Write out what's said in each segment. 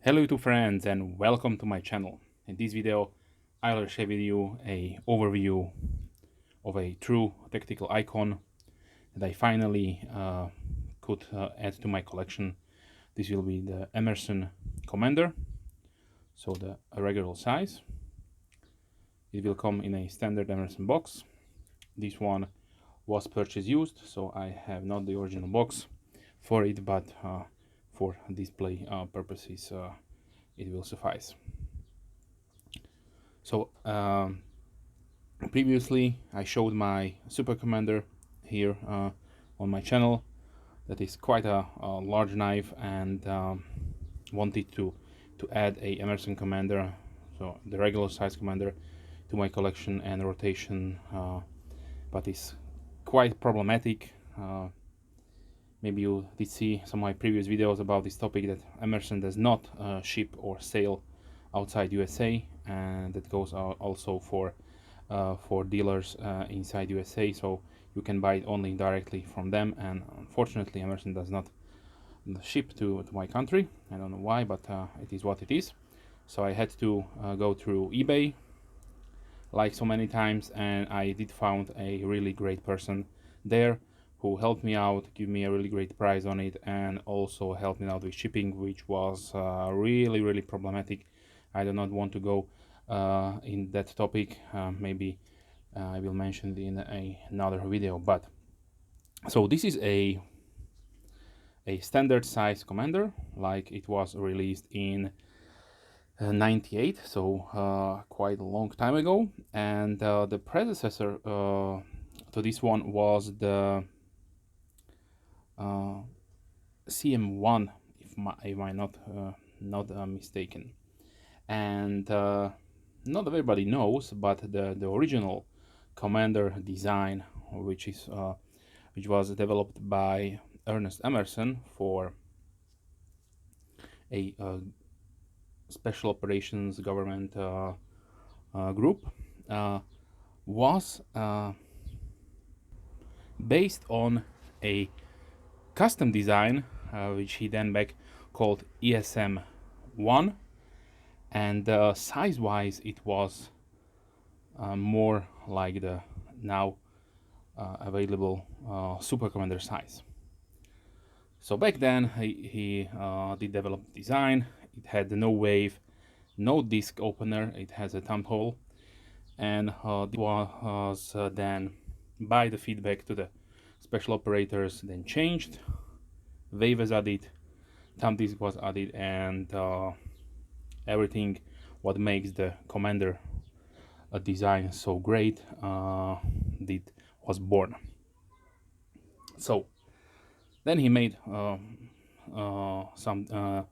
Hello YouTube friends and welcome to my channel. In this video I will share with you a overview of a true tactical icon that I finally could add to my collection. This will be the Emerson Commander, so the regular size. It will come in a standard Emerson box. This one was purchased used, so I have not the original box for it, but for display purposes it will suffice. So previously I showed my Super Commander here on my channel. That is quite a large knife, and wanted to add a Emerson Commander, so the regular size Commander, to my collection and rotation, but it's quite problematic. Maybe you did see some of my previous videos about this topic, that Emerson does not ship or sell outside USA, and that goes also for dealers inside USA, so you can buy it only directly from them. And unfortunately Emerson does not ship to my country. I don't know why, but it is what it is. So I had to go through eBay like so many times, and I did found a really great person there who helped me out, give me a really great price on it, and also helped me out with shipping, which was really problematic. I do not want to go in that topic. Maybe I will mention it in another video. But so this is a standard size Commander, like it was released in 98, so quite a long time ago. And the predecessor to this one was the CM1, if I'm not mistaken. And not everybody knows, but the original Commander design, which was developed by Ernest Emerson for a special operations government group, was based on a custom design, which he then back called ESM1, and size-wise it was more like the now available Super Commander size. So back then he did develop the design. It had no wave, no disc opener, it has a thumb hole, and it was then, by the feedback to the special operators, then changed. Wave was added, thumb disc was added, and everything what makes the Commander design so great was born. So then he made some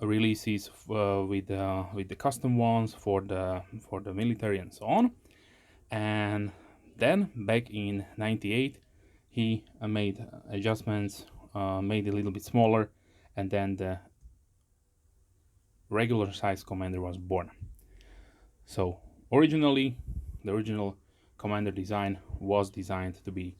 releases with the custom ones for the military and so on. And then back in 98 he made adjustments, made it a little bit smaller, and then the regular size Commander was born. So originally the original Commander design was designed to be,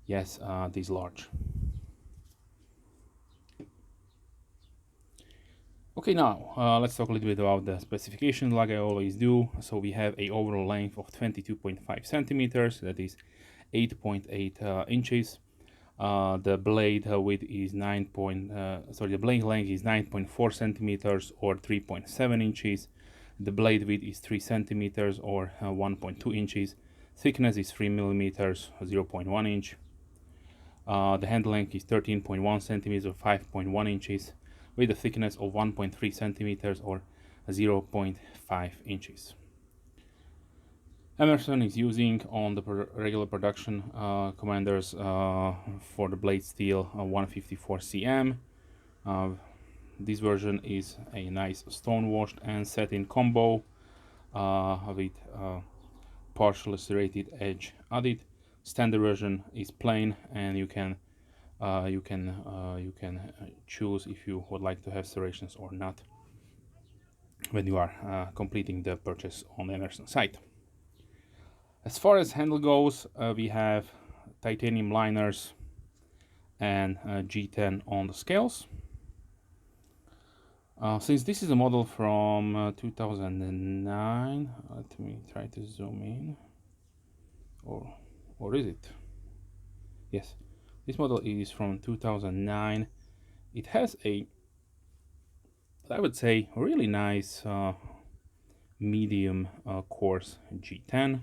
yes, this large. Okay, now let's talk a little bit about the specifications, like I always do. So we have a overall length of 22.5 centimeters, that is 8.8 inches. The blade width is the blade length is 9.4 centimeters or 3.7 inches. The blade width is 3 centimeters or 1.2 inches. Thickness is 3 millimeters, 0.1 inch. The handle length is 13.1 centimeters or 5.1 inches, with a thickness of 1.3 centimeters or 0.5 inches. Emerson is using on the regular production Commanders for the blade steel 154 cm. This version is a nice Stonewash and Satin combo with partially serrated edge added. Standard version is plain, and you can choose if you would like to have serrations or not when you are completing the purchase on the Emerson site. As far as handle goes, we have titanium liners and G10 on the scales. Since this is a model from 2009, let me try to zoom in. Or is it? Yes, this model is from 2009. It has a, I would say, really nice medium coarse G10.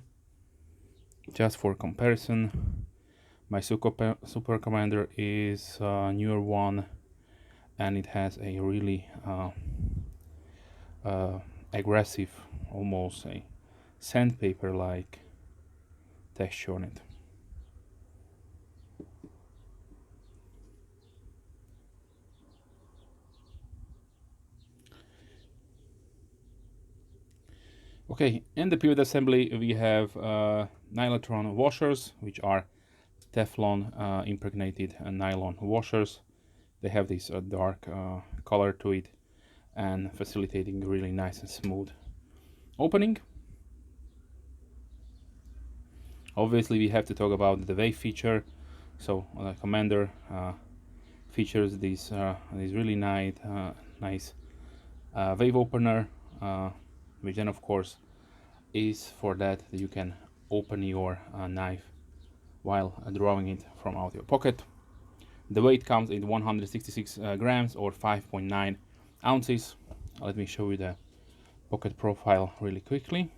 Just for comparison, my Super Commander is a newer one, and it has a really aggressive, almost a sandpaper-like texture on it. Okay, in the pivot assembly we have Nylatron washers, which are Teflon-impregnated nylon washers. They have this dark color to it and facilitating really nice and smooth opening. Obviously we have to talk about the wave feature. So the Commander features this really nice wave opener, which then of course is for that you can open your knife while drawing it from out your pocket. The weight comes in 166 grams or 5.9 ounces. Let me show you the pocket profile really quickly.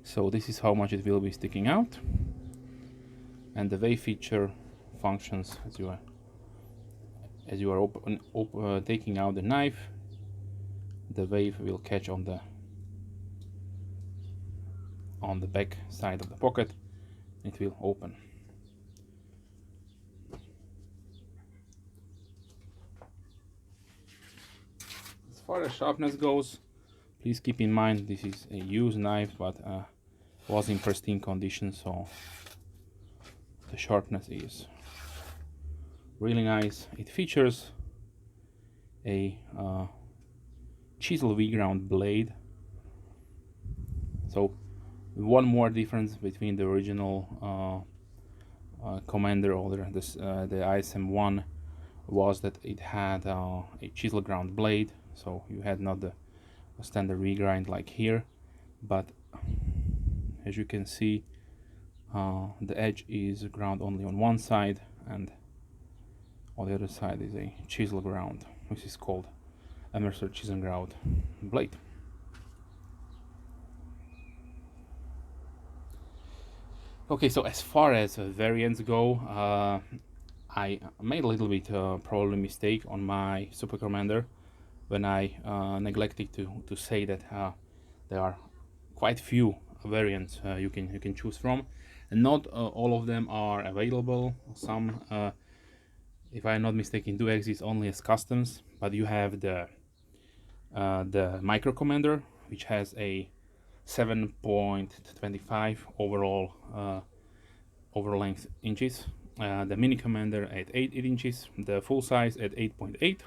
So this is how much it will be sticking out, and the wave feature functions as you are taking out the knife. The wave will catch on the back side of the pocket. It will open. As far as sharpness goes, please keep in mind this is a used knife, but was in pristine condition, so the sharpness is really nice. It features a Chisel V-ground blade. So one more difference between the original Commander or the ISM-1 was that it had a chisel ground blade, so you had not the standard V-grind like here, but as you can see, the edge is ground only on one side, and on the other side is a chisel ground, which is called Emerson chisel ground blade. Okay, so as far as variants go, I made a little bit probably mistake on my Super Commander when I neglected to say that there are quite few variants you can choose from, and not all of them are available. Some, if I'm not mistaken, do exist only as customs, but you have the Micro Commander, which has a 7.25 overall over length inches, the Mini Commander at 8 inches, the full size at 8.8,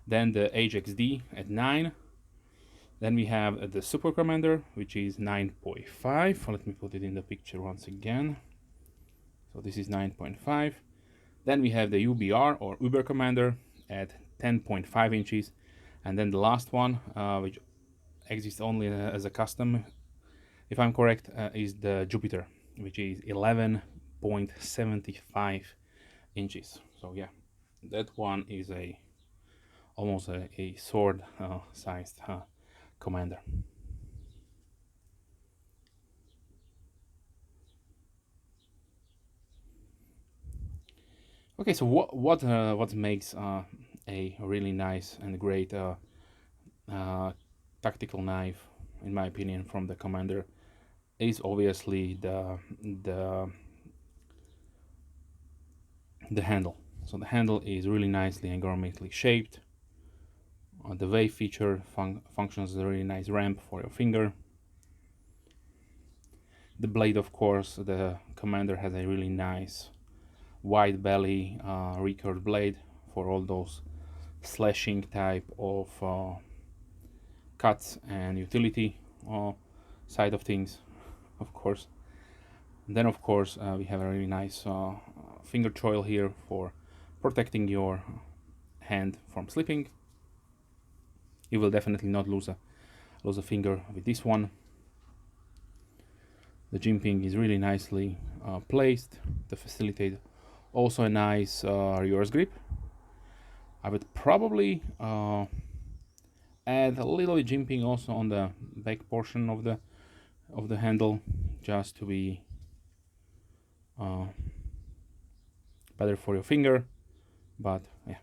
then the HXD at 9, then we have the Super Commander, which is 9.5. Let me put it in the picture once again. So this is 9.5. Then we have the UBR or Uber Commander at 10.5 inches, and then the last one, which exists only as a custom, if I'm correct, is the Jupiter, which is 11.75 inches. So yeah, that one is almost a sword sized Commander. Okay, so what makes a really nice and great tactical knife, in my opinion, from the Commander is obviously the handle. So the handle is really nicely ergonomically shaped. The wave feature functions as a really nice ramp for your finger. The blade, of course, the Commander has a really nice wide belly recurved blade for all those slashing type of cuts and utility side of things, of course. And then of course we have a really nice finger choil here for protecting your hand from slipping. You will definitely not lose a finger with this one. The jimping is really nicely placed to facilitate also a nice reverse grip. I would probably add a little jimping also on the back portion of the handle, just to be better for your finger. But yeah.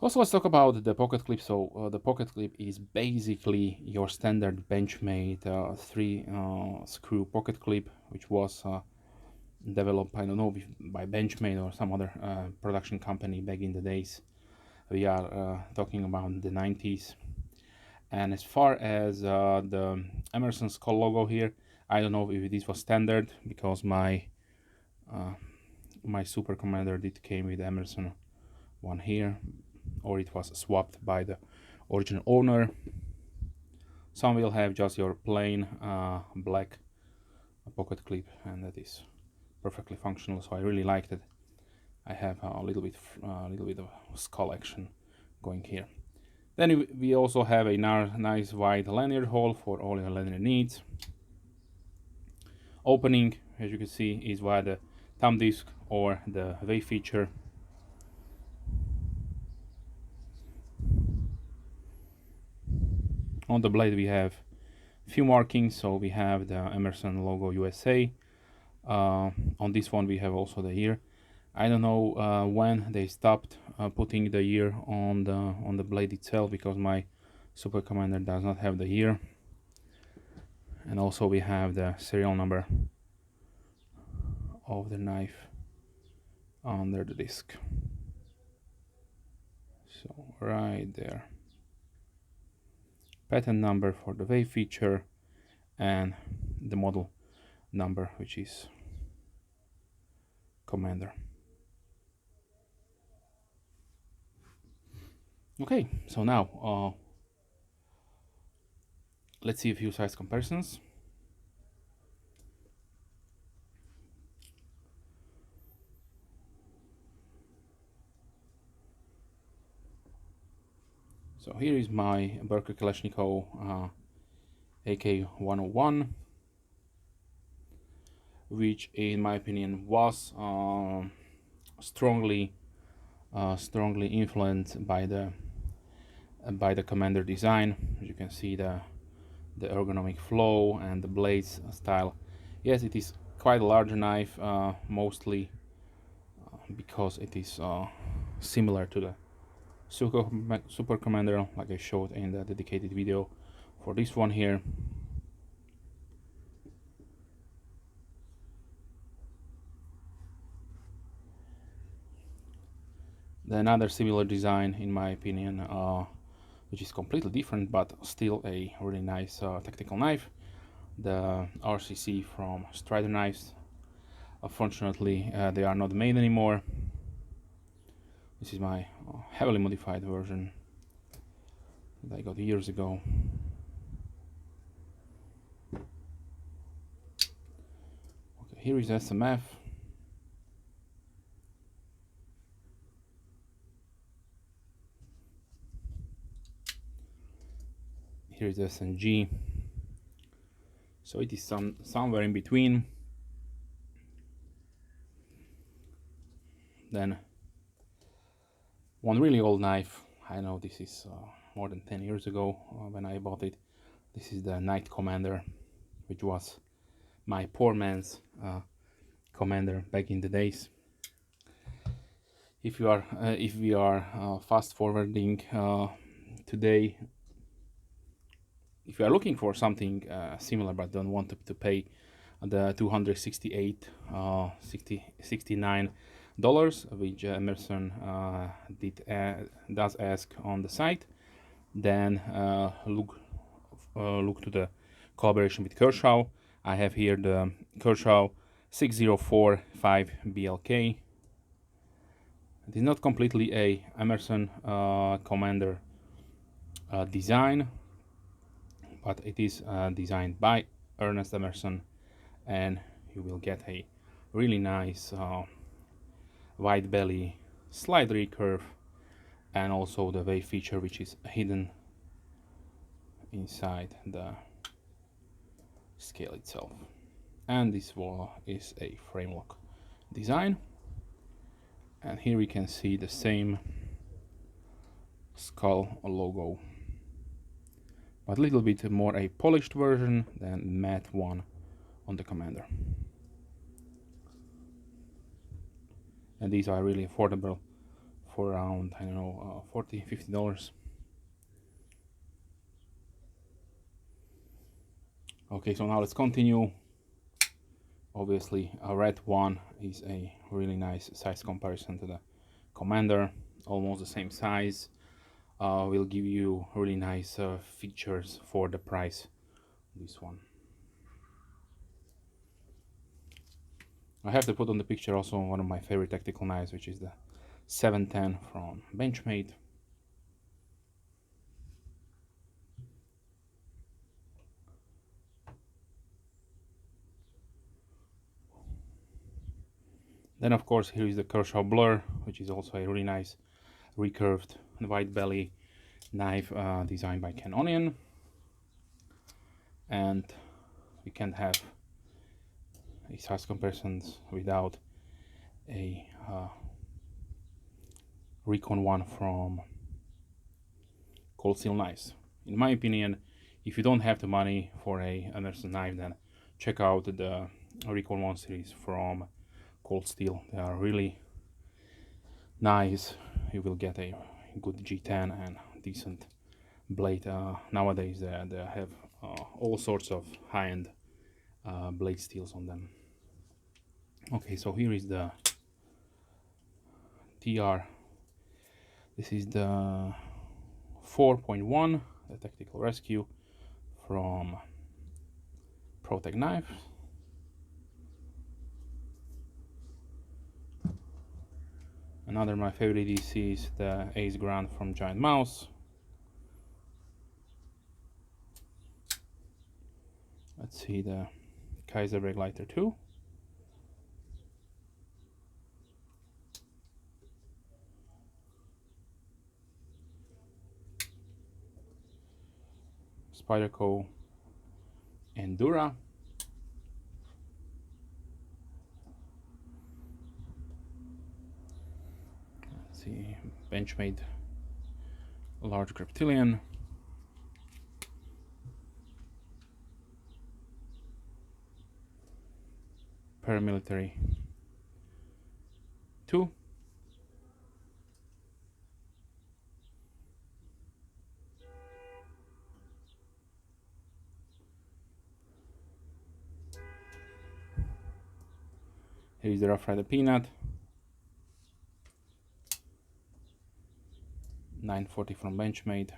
Also, let's talk about the pocket clip. So the pocket clip is basically your standard Benchmade 3 screw pocket clip, which was developed, I don't know, by Benchmade or some other production company back in the days. We are talking about the 90s. And as far as the Emerson skull logo here, I don't know if this was standard, because my Super Commander did came with Emerson one here, or it was swapped by the original owner. Some will have just your plain black pocket clip, and that is perfectly functional, so I really liked it. I have a little bit of skull action going here. Then we also have a nice wide lanyard hole for all your lanyard needs. Opening, as you can see, is via the thumb disc or the wave feature. On the blade we have a few markings, so we have the Emerson logo USA. On this one we have also the year. I don't know when they stopped putting the year on the blade itself, because my Super Commander does not have the year. And also we have the serial number of the knife under the disc. So right there. Patent number for the wave feature, and the model number, which is Commander. Okay, so now let's see a few size comparisons. So here is my Berker Kalashnikov AK-101, which in my opinion was strongly influenced by the Commander design. As you can see, the ergonomic flow and the blades style. Yes, it is quite a large knife, mostly because it is similar to the Super Commander, like I showed in the dedicated video for this one here. Then another similar design, in my opinion, which is completely different but still a really nice tactical knife, the RCC from Strider Knives. Unfortunately, they are not made anymore. This is my heavily modified version that I got years ago. Okay, here is SMF. Here is SNG. So it is somewhere in between. Then one really old knife. I know this is more than 10 years ago when I bought it. This is the Knight Commander, which was my poor man's Commander back in the days. If we are fast forwarding today, if you are looking for something similar but don't want to pay the $269, which Emerson does ask on the site, then look to the collaboration with Kershaw. I have here the Kershaw 6045 BLK. It is not completely a Emerson Commander design, but it is designed by Ernest Emerson, and you will get a really nice wide belly, slight recurve, and also the wave feature, which is hidden inside the scale itself. And this wall is a frame lock design, and here we can see the same skull logo, but a little bit more a polished version than matte one on the Commander. And these are really affordable for around, I don't know, $40–50. Okay, so now let's continue. Obviously, a red one is a really nice size comparison to the Commander, almost the same size. Will give you really nice features for the price. This one. I have to put on the picture also one of my favorite tactical knives, which is the 710 from Benchmade. Then of course here is the Kershaw Blur, which is also a really nice recurved wide belly knife designed by KN-COMKN. And we can't have a size comparisons without a Recon one from Cold Steel Knives. In my opinion, if you don't have the money for a Emerson knife, then check out the Recon 1 series from Cold Steel. They are really nice. You will get a good G10 and decent blade. Nowadays they have all sorts of high-end blade steels on them. Okay, so here is the TR. This is the 4.1, the Tactical Rescue from Protec Knives. Another my favorite EDC is the Ace Grand from Giant Mouse. Let's see the Kaiser Breaklighter 2. Spyderco Endura. Let's see, Benchmade large Griptilian. Paramilitary 2. Here is the Rough Rider Peanut. 940 from Benchmade.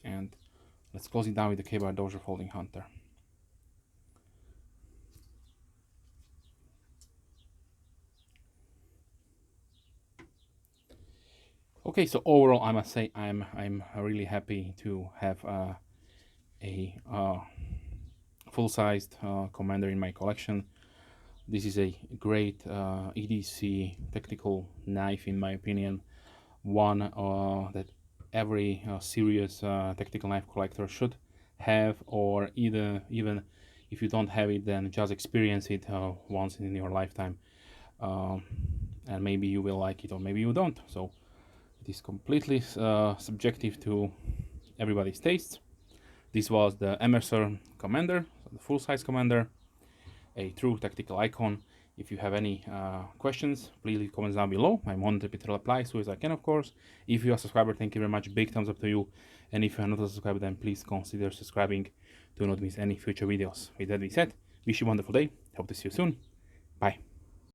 And let's close it down with the K-Bar Dozier Folding Hunter. Okay, so overall I must say I'm really happy to have a full-sized Commander in my collection. This is a great EDC tactical knife, in my opinion, one that every serious tactical knife collector should have, or even if you don't have it, then just experience it once in your lifetime, and maybe you will like it or maybe you don't. So it is completely subjective to everybody's tastes. This was the Emerson Commander, the full-size Commander, a true tactical icon. If you have any questions, please leave comments down below. I'm on to reply as soon as I can, of course. If you are a subscriber, thank you very much. Big thumbs up to you. And if you are not a subscriber, then please consider subscribing to not miss any future videos. With that being said, wish you a wonderful day. Hope to see you soon. Bye.